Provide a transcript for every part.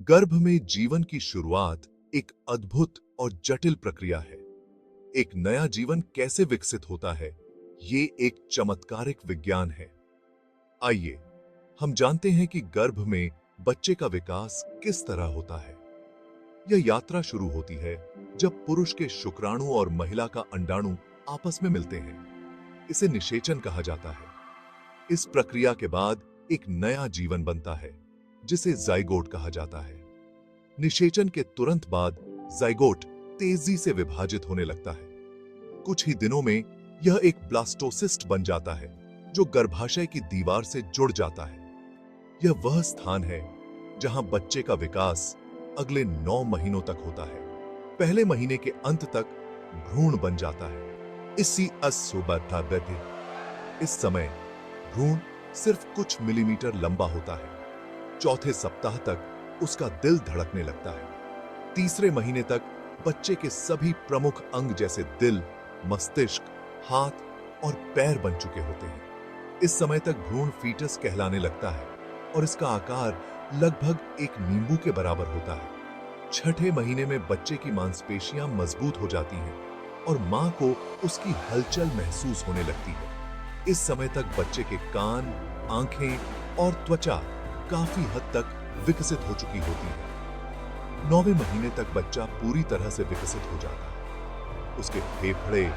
गर्भ में जीवन की शुरुआत एक अद्भुत और जटिल प्रक्रिया है। एक नया जीवन कैसे विकसित होता है, ये एक चमत्कारिक विज्ञान है। आइए हम जानते हैं कि गर्भ में बच्चे का विकास किस तरह होता है। यह यात्रा शुरू होती है जब पुरुष के शुक्राणु और महिला का अंडाणु आपस में मिलते हैं। इसे निषेचन कहा जाता है। इस प्रक्रिया के बाद एक नया जीवन बनता है, जिसे जाइगोट कहा जाता है। निषेचन के तुरंत बाद जाइगोट तेजी से विभाजित होने लगता है। कुछ ही दिनों में यह एक ब्लास्टोसिस्ट बन जाता है, जो गर्भाशय की दीवार से जुड़ जाता है। यह वह स्थान है जहां बच्चे का विकास अगले 9 महीनों तक होता है। पहले महीने के अंत तक भ्रूण बन जाता है। इस समय भ्रूण सिर्फ कुछ मिलीमीटर लंबा होता है। चौथे सप्ताह तक उसका दिल धड़कने लगता है। तीसरे महीने तक बच्चे के सभी प्रमुख अंग जैसे दिल, मस्तिष्क, हाथ और पैर बन चुके होते हैं। इस समय तक भ्रूण फीटस कहलाने लगता है और इसका आकार लगभग एक नींबू के बराबर होता है। छठे महीने में बच्चे की मांसपेशियां मजबूत हो जाती हैं और मां को उसकी हलचल महसूस होने लगती है। इस समय तक बच्चे के कान, आंखें और त्वचा काफी हद तक विकसित हो चुकी होती है। 9वें महीने तक बच्चा पूरी तरह से विकसित हो जाता है। उसके फेफड़े,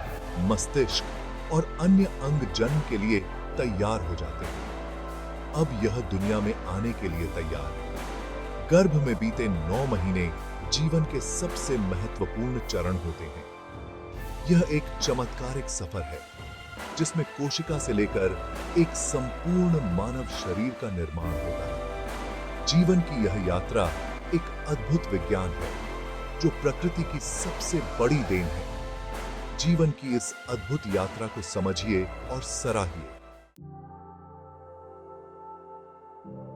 मस्तिष्क और अन्य अंग जन्म के लिए तैयार हो जाते हैं। अब यह दुनिया में आने के लिए तैयार है। गर्भ में बीते 9 महीने जीवन के सबसे महत्वपूर्ण चरण होते हैं। यह एक चमत्कारिक सफर है, जिसमें कोशिका से लेकर एक संपूर्ण मानव शरीर का निर्माण होता है। जीवन की यह यात्रा एक अद्भुत विज्ञान है, जो प्रकृति की सबसे बड़ी देन है। जीवन की इस अद्भुत यात्रा को समझिए और सराहिए।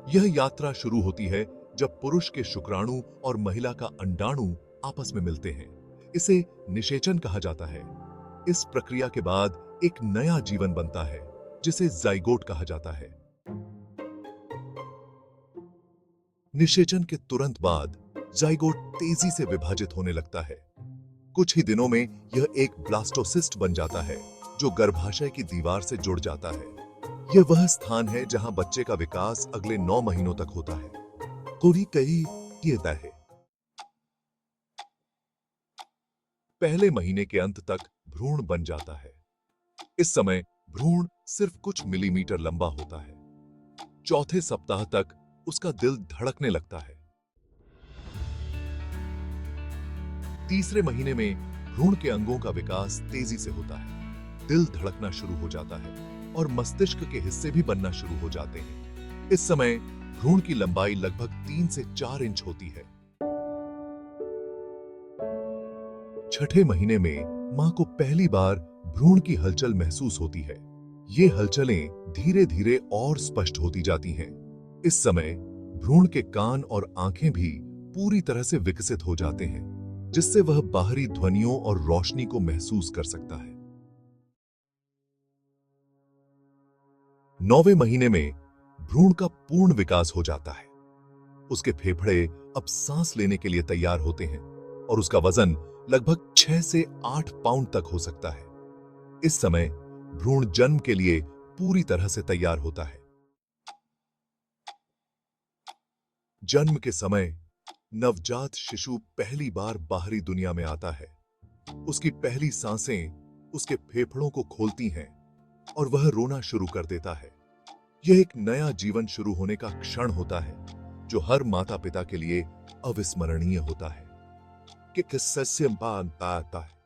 यह यात्रा शुरू होती है जब पुरुष के शुक्राणु और महिला का अंडाणु आपस में मिलते हैं। इसे निषेचन कहा जाता है। इस प्रक्रिया के बाद एक नया जीवन बनता है, जिसे जाइगोट कहा जाता है। निषेचन के तुरंत बाद जाइगोट तेजी से विभाजित होने लगता है। कुछ ही दिनों में यह एक ब्लास्टोसिस्ट बन जाता है, जो गर्भाशय की दीवार से जुड़ जाता है। यह वह स्थान है जहां बच्चे का विकास अगले 9 महीनों तक होता है। कोई कई कहता है पहले महीने के अंत तक भ्रूण बन जाता है। इस समय भ्रूण सिर्फ कुछ मिलीमीटर लंबा होता है। चौथे सप्ताह तक उसका दिल धड़कने लगता है। तीसरे महीने में भ्रूण के अंगों का विकास तेजी से होता है। दिल धड़कना शुरू हो जाता है और मस्तिष्क के हिस्से भी बनना शुरू हो जाते हैं। इस समय भ्रूण की लंबाई लगभग 3 से 4 इंच होती है। छठे महीने में मां को पहली बार भ्रूण की हलचल महसूस होती है। ये हलचलें धीरे धीरे और स्पष्ट होती जाती हैं। इस समय भ्रूण के कान और आंखें भी पूरी तरह से विकसित हो जाते हैं, जिससे वह बाहरी ध्वनियों और रोशनी को महसूस कर सकता है। 9वें महीने में भ्रूण का पूर्ण विकास हो जाता है। उसके फेफड़े अब सांस लेने के लिए तैयार होते हैं और उसका वजन लगभग 6 से 8 पाउंड तक हो सकता है। इस समय भ्रूण जन्म के लिए पूरी तरह से तैयार होता है। जन्म के समय नवजात शिशु पहली बार बाहरी दुनिया में आता है। उसकी पहली सांसें उसके फेफड़ों को खोलती हैं और वह रोना शुरू कर देता है। यह एक नया जीवन शुरू होने का क्षण होता है, जो हर माता पिता के लिए अविस्मरणीय होता है। कि किससे आता है।